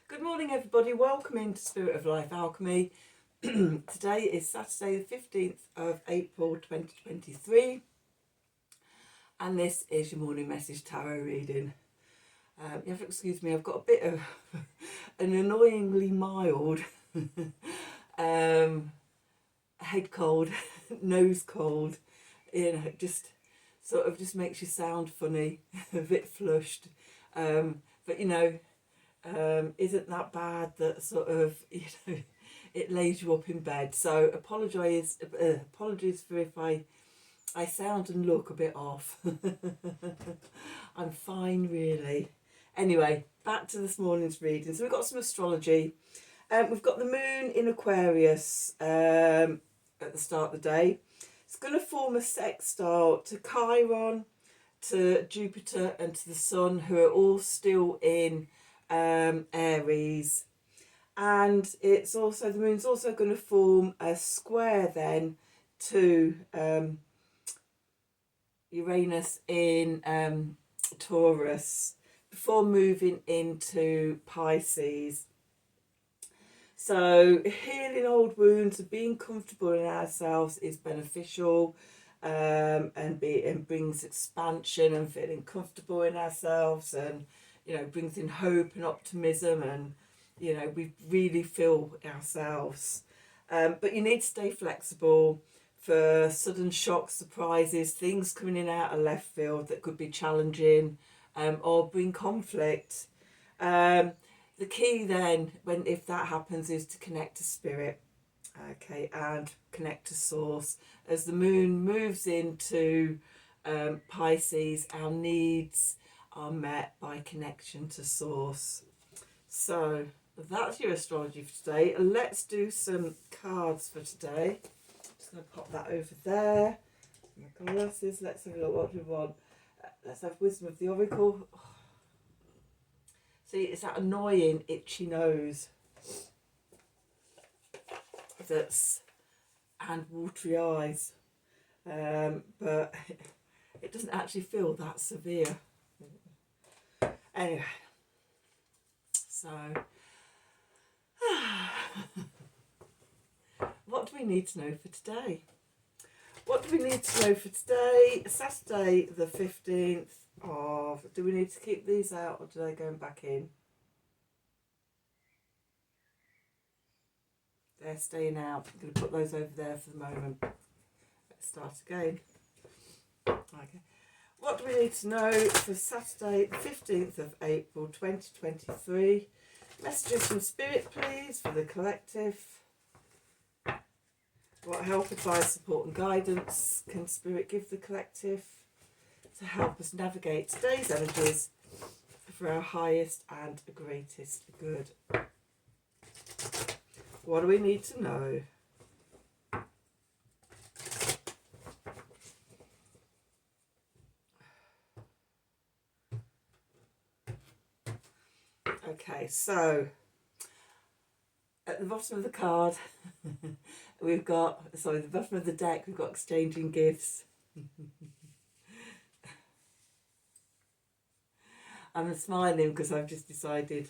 Good morning, everybody. Welcome into Spirit of Life Alchemy. Today is Saturday, the 15th of April 2023, and this is your morning message tarot reading. You have to excuse me, I've got a bit of an annoyingly mild head cold, nose cold. Just sort of just makes you sound funny, a bit flushed. But isn't that bad that sort of, it lays you up in bed. So apologies for if I sound and look a bit off. I'm fine, really. Anyway, back to this morning's reading. So we've got some astrology. We've got the moon in Aquarius at the start of the day. It's going to form a sextile to Chiron, to Jupiter and to the Sun, who are all still in Aries. And it's also, the moon's also going to form a square then to Uranus in Taurus before moving into Pisces. So healing old wounds and being comfortable in ourselves is beneficial, and brings expansion and feeling comfortable in ourselves, and brings in hope and optimism, and we really feel ourselves. But you need to stay flexible for sudden shocks, surprises, things coming in out of left field that could be challenging, or bring conflict. The key then, if that happens, is to connect to spirit, okay, and connect to source. As the moon moves into Pisces, our needs are met by connection to source. So that's your astrology for today. Let's do some cards for today. Just going to pop that over there. My glasses. Let's have a look. What do we want? Let's have Wisdom of the Oracle. See, it's that annoying itchy nose and watery eyes, but it doesn't actually feel that severe. Anyway, so what do we need to know for today? What do we need to know for today? Saturday the 15th of... Do we need to keep these out, or do they go back in? They're staying out. I'm going to put those over there for the moment. Let's start again. Okay. What do we need to know for Saturday the 15th of April 2023? Messages from Spirit, please, for the collective. What help, advice, support and guidance can Spirit give the collective to help us navigate today's energies for our highest and greatest good? What do we need to know? Okay, so at the bottom of the card, the bottom of the deck, we've got exchanging gifts. I'm smiling because I've just decided,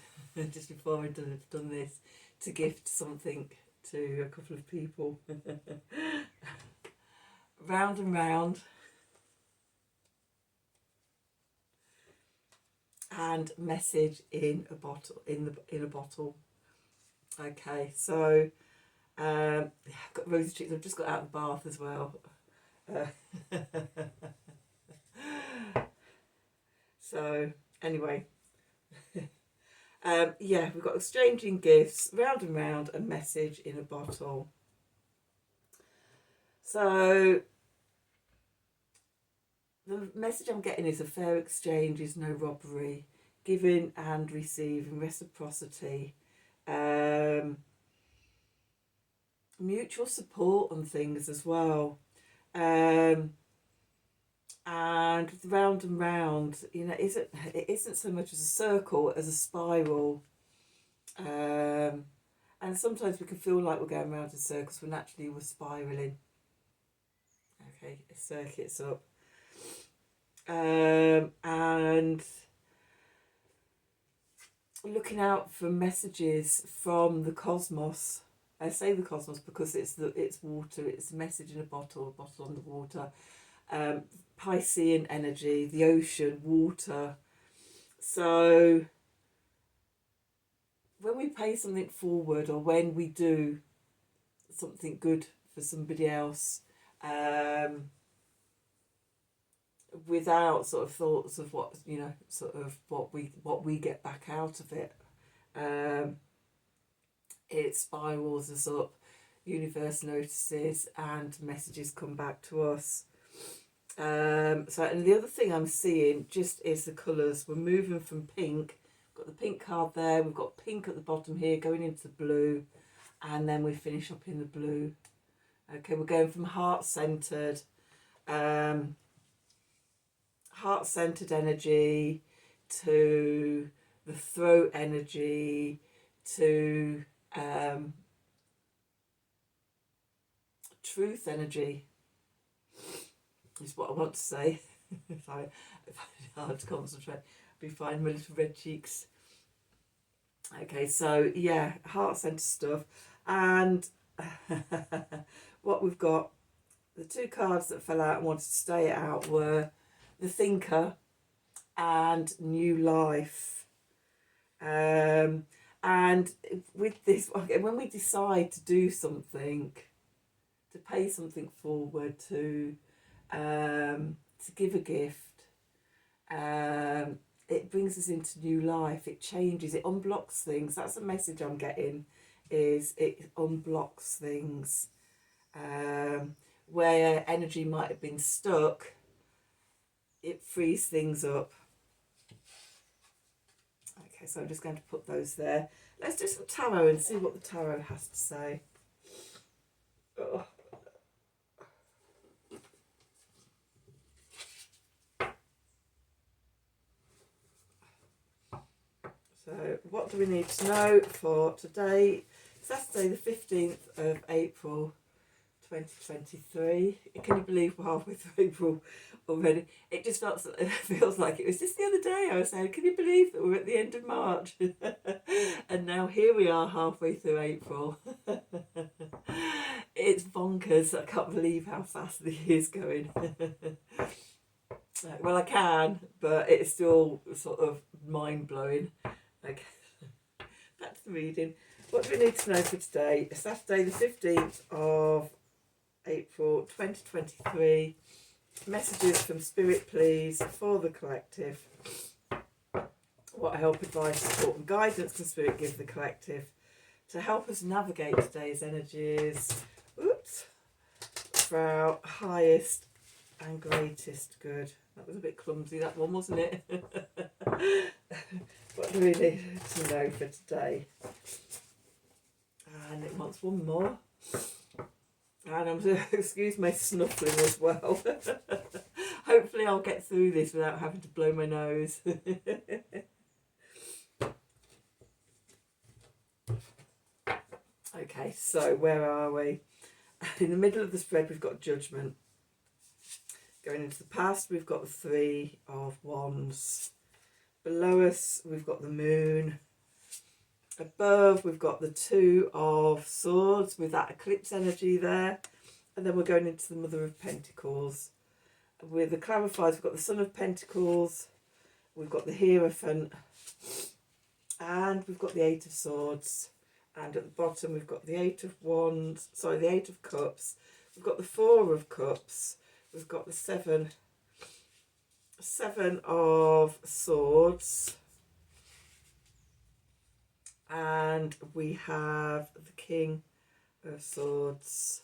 just before I've done this, to gift something to a couple of people. Round and round. And message in a bottle, in a bottle. Okay, so I've got rosy cheeks. I've just got out of the bath as well. So anyway, we've got exchanging gifts, round and round, a message in a bottle. So the message I'm getting is a fair exchange is no robbery, giving and receiving, reciprocity, mutual support on things as well. And round and round, it isn't so much as a circle as a spiral. And sometimes we can feel like we're going round in circles when actually we're spiraling. Okay, a circuit's up. And looking out for messages from the cosmos. I say the cosmos because it's water. It's a message in a bottle on the water. Piscean energy, the ocean, water. So when we pay something forward, or when we do something good for somebody else, without sort of thoughts of what, you know, sort of what we get back out of it, it spirals us up. Universe notices and messages come back to us. So, and the other thing I'm seeing just is the colours. We're moving from pink. Got the pink card there. We've got pink at the bottom here, going into the blue, and then we finish up in the blue. Okay, we're going from heart-centered energy to the throat energy to truth energy is what I want to say. if I find it hard to concentrate, I'll be fine. My little red cheeks. Okay, so yeah, heart-centered stuff. And what we've got, the two cards that fell out and wanted to stay out were the Thinker and New Life. And with this, when we decide to do something, to pay something forward, to give a gift, it brings us into new life. It changes, it unblocks things. That's the message I'm getting, is it unblocks things. Where energy might have been stuck, it frees things up. Okay, so I'm just going to put those there. Let's do some tarot and see what the tarot has to say. Oh. So what do we need to know for today, Saturday the 15th of April 2023. Can you believe we're halfway through April already? It just feels like it was just the other day I was saying, can you believe that we're at the end of March? And now here we are halfway through April. It's bonkers. I can't believe how fast the year's going. Well, I can, but it's still sort of mind-blowing. Okay, back to the reading. What do we need to know for today? Saturday the 15th of April 2023. Messages from Spirit, please, for the collective. What help, advice, support and guidance can Spirit give the collective to help us navigate today's energies? Oops. For our highest and greatest good. That was a bit clumsy, that one, wasn't it? What do we need to know for today? And it wants one more. And I'm excuse my snuffling as well. Hopefully I'll get through this without having to blow my nose. Okay, so where are we? In the middle of the spread we've got Judgment. Going into the past we've got the Three of Wands. Below us we've got the Moon. Above we've got the Two of Swords with that eclipse energy there. And then we're going into the Mother of Pentacles. With the clarifiers we've got the Son of Pentacles. We've got the Hierophant. And we've got the Eight of Swords. And at the bottom we've got the Eight of Wands. Sorry, the Eight of Cups. We've got the Four of Cups. We've got the Seven of Swords. And we have the King of Swords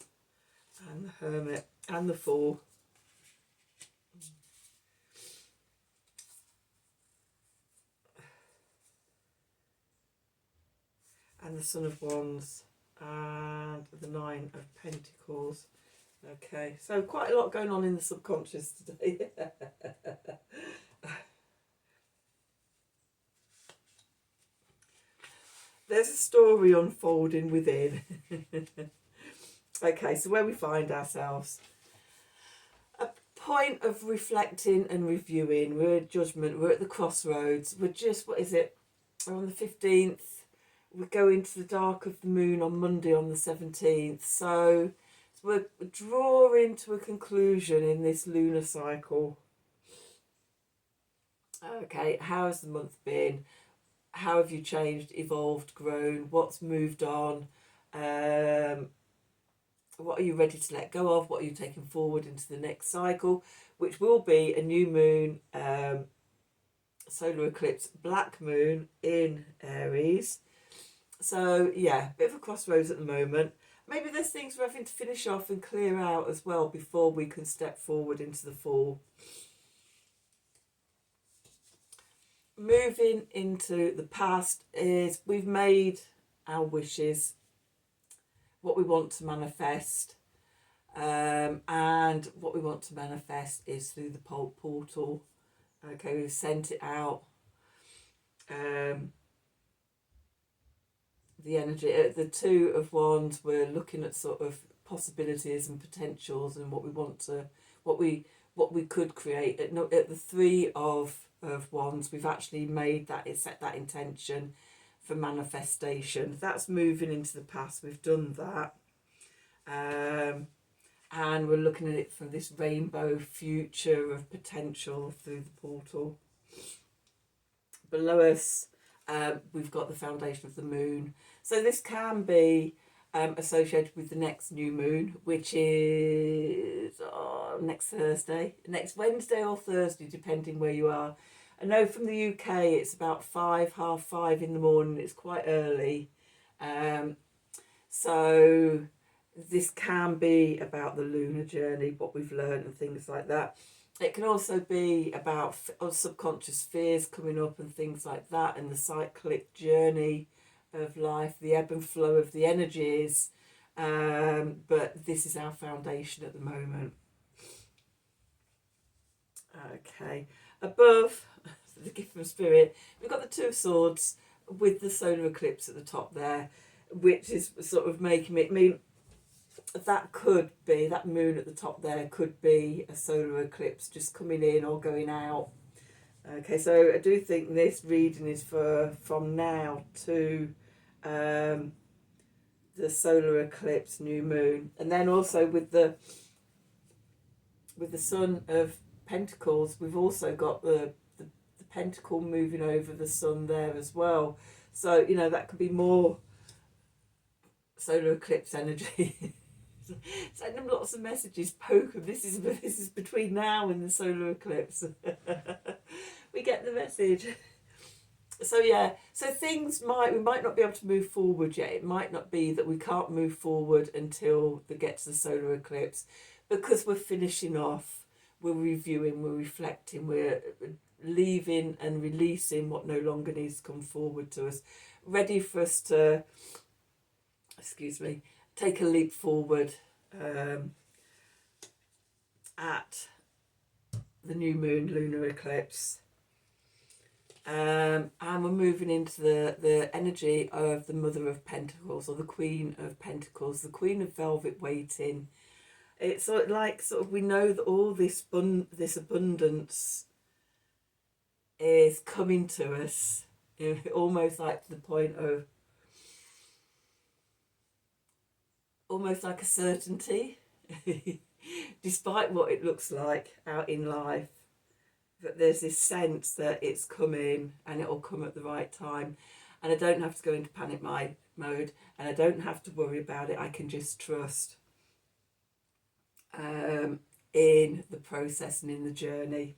and the Hermit and the Fool. And the Son of Wands and the Nine of Pentacles. Okay, so quite a lot going on in the subconscious today. There's a story unfolding within. Okay, so where we find ourselves. A point of reflecting and reviewing. We're at Judgment. We're at the crossroads. We're just, what is it? on the 15th. We go into the dark of the moon on Monday on the 17th. So we're drawing to a conclusion in this lunar cycle. Okay, how has the month been? How have you changed, evolved, grown? What's moved on? What are you ready to let go of? What are you taking forward into the next cycle, which will be a new moon, solar eclipse, black moon in Aries. So yeah, bit of a crossroads at the moment. Maybe there's things we're having to finish off and clear out as well before we can step forward into the fall. Moving into the past is we've made our wishes, what we want to manifest, and what we want to manifest is through the portal. Okay, we've sent it out. The energy, the Two of Wands, we're looking at sort of possibilities and potentials and what we want to, what we could create. At the Three of Wands, we've actually made that, set that intention for manifestation. That's moving into the past. We've done that. And we're looking at it from this rainbow future of potential through the portal. Below us, we've got the foundation of the moon. So this can be associated with the next new moon, which is next Thursday, next Wednesday or Thursday, depending where you are. I know from the UK it's about 5:30 in the morning. It's quite early. So this can be about the lunar journey, what we've learned and things like that. It can also be about subconscious fears coming up and things like that, and the cyclic journey of life, the ebb and flow of the energies. But this is our foundation at the moment. Okay, above the gift from Spirit, we've got the Two of Swords with the solar eclipse at the top there, which is sort of making it mean that could be, that moon at the top there could be a solar eclipse just coming in or going out. Okay, so I do think this reading is from now to the solar eclipse, new moon, and then also with the Sun of Pentacles, we've also got the pentacle moving over the sun there as well. So you know that could be more solar eclipse energy. Send them lots of messages, poke them. This is between now and the solar eclipse. We get the message. So yeah, so things we might not be able to move forward yet. It might not be that we can't move forward until we get to the solar eclipse, because we're finishing off, we're reviewing, we're reflecting, we're leaving and releasing what no longer needs to come forward to us, ready for us to, take a leap forward at the new moon lunar eclipse. And we're moving into the energy of the Mother of Pentacles, or the Queen of Pentacles, the Queen of Velvet waiting. It's sort of we know that all this abundance is coming to us, you know, almost like to the point of almost like a certainty, despite what it looks like out in life. But there's this sense that it's coming and it'll come at the right time. And I don't have to go into panic mode, and I don't have to worry about it. I can just trust in the process and in the journey.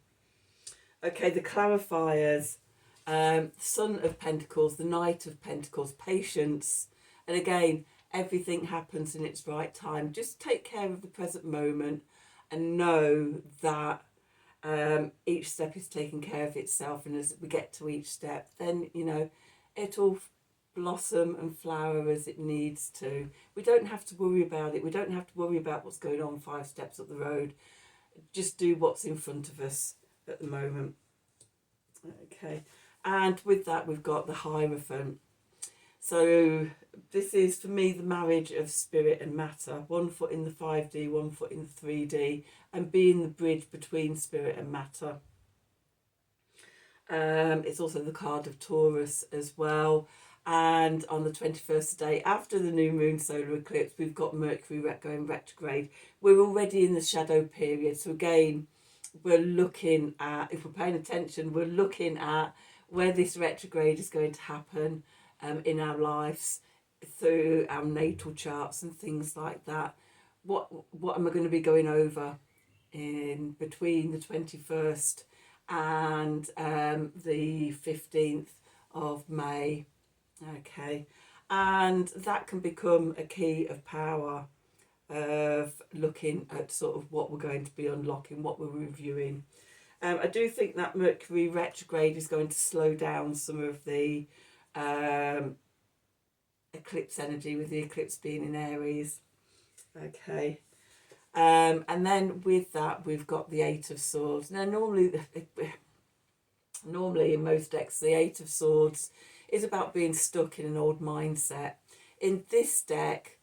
Okay, the clarifiers, Son of Pentacles, the Knight of Pentacles, patience. And again, everything happens in its right time. Just take care of the present moment and know that each step is taking care of itself, and as we get to each step, then you know it'll blossom and flower as it needs to. We don't have to worry about it. We don't have to worry about what's going on 5 steps up the road. Just do what's in front of us at the moment. Okay, and with that we've got the Hierophant. So this is for me the marriage of spirit and matter, 1 foot in the 5D, 1 foot in the 3D, and being the bridge between spirit and matter. It's also the card of Taurus as well. And on the 21st day after the new moon solar eclipse, we've got Mercury going retrograde. We're already in the shadow period. So again, we're looking at, if we're paying attention, we're looking at where this retrograde is going to happen in our lives through our natal charts and things like that. What am I going to be going over in between the 21st and the 15th of May? Okay, and that can become a key of power of looking at sort of what we're going to be unlocking, what we're reviewing. I do think that Mercury retrograde is going to slow down some of the eclipse energy, with the eclipse being in Aries. Okay. And then with that, we've got the Eight of Swords. Now, normally in most decks, the Eight of Swords is about being stuck in an old mindset. In this deck,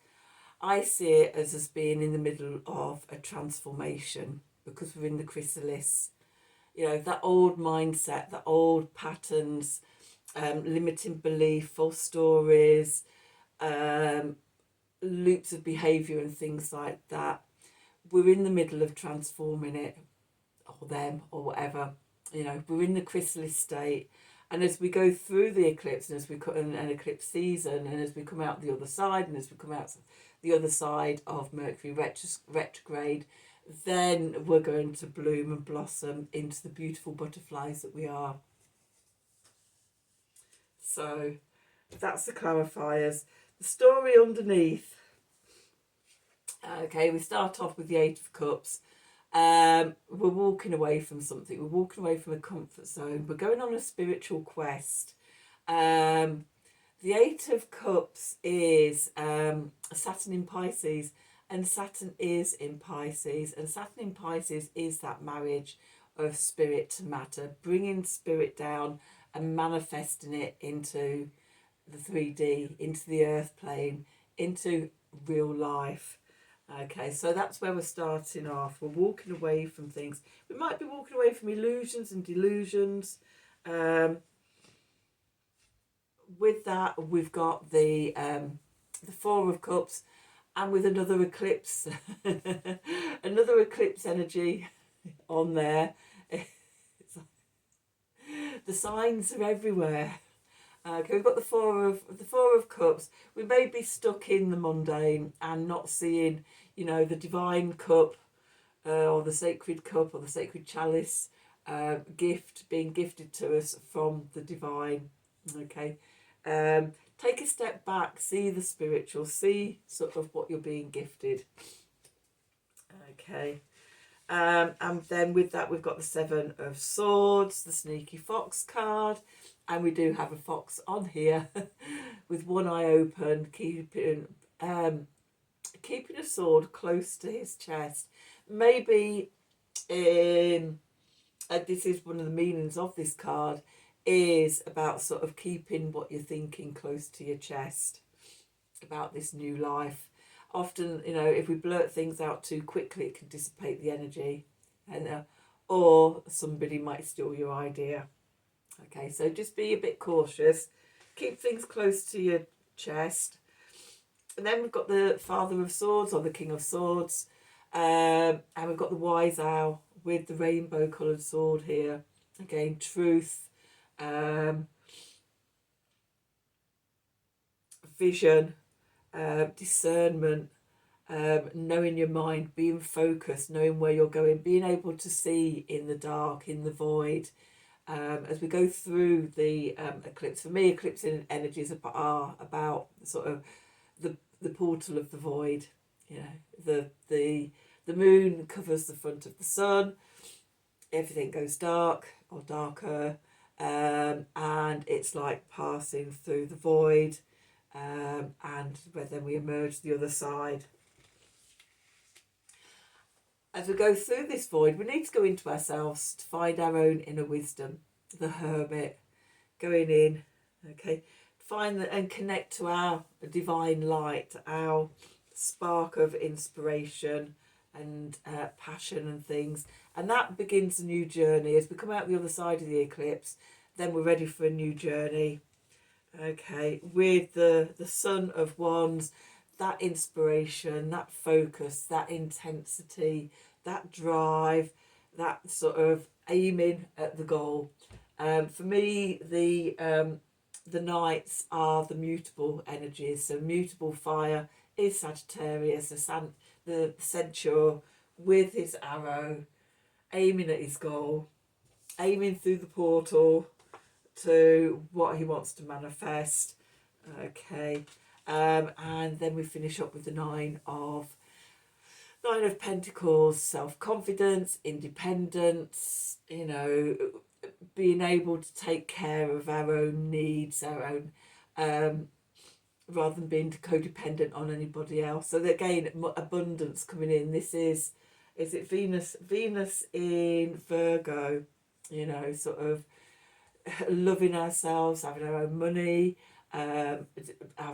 I see it as being in the middle of a transformation, because we're in the chrysalis. You know, that old mindset, the old patterns, limiting belief, false stories, loops of behaviour and things like that. We're in the middle of transforming it, or them, or whatever. You know, we're in the chrysalis state. And as we go through the eclipse, and as we cut an eclipse season, and as we come out the other side, and as we come out the other side of Mercury retrograde, then we're going to bloom and blossom into the beautiful butterflies that we are. So that's the clarifiers. The story underneath. Okay, we start off with the Eight of Cups. We're walking away from something. We're walking away from a comfort zone. We're going on a spiritual quest. The Eight of Cups is Saturn in Pisces, and Saturn is in Pisces, and Saturn in Pisces is that marriage of spirit to matter, bringing spirit down and manifesting it into the 3D, into the earth plane, into real life. Okay, so that's where we're starting off. We're walking away from things. We might be walking away from illusions and delusions. With that, we've got the Four of Cups, and with another eclipse, another eclipse energy on there. The signs are everywhere. Okay, we've got the Four of Cups. We may be stuck in the mundane and not seeing, you know, the divine cup, or the sacred cup, or the sacred chalice, gift being gifted to us from the divine. Okay, take a step back, see the spiritual, see sort of what you're being gifted. Okay. And then with that, we've got the Seven of Swords, the Sneaky Fox card, and we do have a fox on here with one eye open, keeping a sword close to his chest. Maybe this is one of the meanings of this card, is about sort of keeping what you're thinking close to your chest about this new life. Often, you know, if we blurt things out too quickly, it can dissipate the energy, and or somebody might steal your idea. Okay, so just be a bit cautious. Keep things close to your chest. And then we've got the Father of Swords, or the King of Swords, and we've got the Wise Owl with the rainbow coloured sword here. Again, truth, vision, discernment, knowing your mind, being focused, knowing where you're going, being able to see in the dark, in the void. As we go through the eclipse, for me, eclipse energies are about sort of the portal of the void. You know, the moon covers the front of the sun. Everything goes dark or darker, and it's like passing through the void. And then we emerge the other side. As we go through this void, we need to go into ourselves to find our own inner wisdom, the hermit, going in, okay, find and connect to our divine light, our spark of inspiration, and passion and things. And that begins a new journey. As we come out the other side of the eclipse, then we're ready for a new journey. Okay, with the Son of Wands, that inspiration, that focus, that intensity, that drive, that sort of aiming at the goal. For me, the Knights are the mutable energies. So mutable fire is Sagittarius, the centaur with his arrow, aiming at his goal, aiming through the portal to what he wants to manifest. Okay, and then we finish up with the Nine of Pentacles, self-confidence, independence, you know, being able to take care of our own needs, our own, rather than being codependent on anybody else. So that, again, abundance coming in. This is it Venus in Virgo, you know, sort of loving ourselves, having our own money, our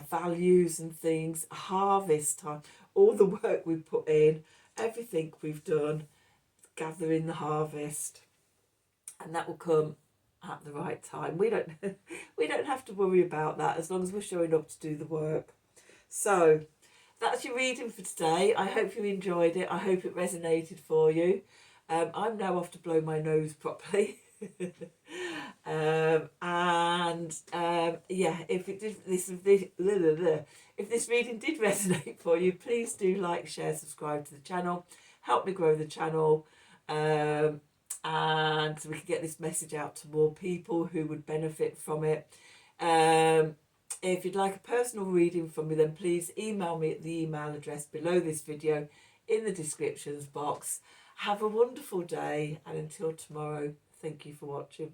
values and things, harvest time, all the work we've put in, everything we've done, gathering the harvest, and that will come at the right time. We don't we don't have to worry about that as long as we're showing up to do the work. So that's your reading for today. I hope you enjoyed it. I hope it resonated for you. I'm now off to blow my nose properly. Yeah, if this reading did resonate for you, please do like, share, subscribe to the channel. Help me grow the channel, and so we can get this message out to more people who would benefit from it. If you'd like a personal reading from me, then please email me at the email address below this video in the descriptions box. Have a wonderful day, and until tomorrow, thank you for watching.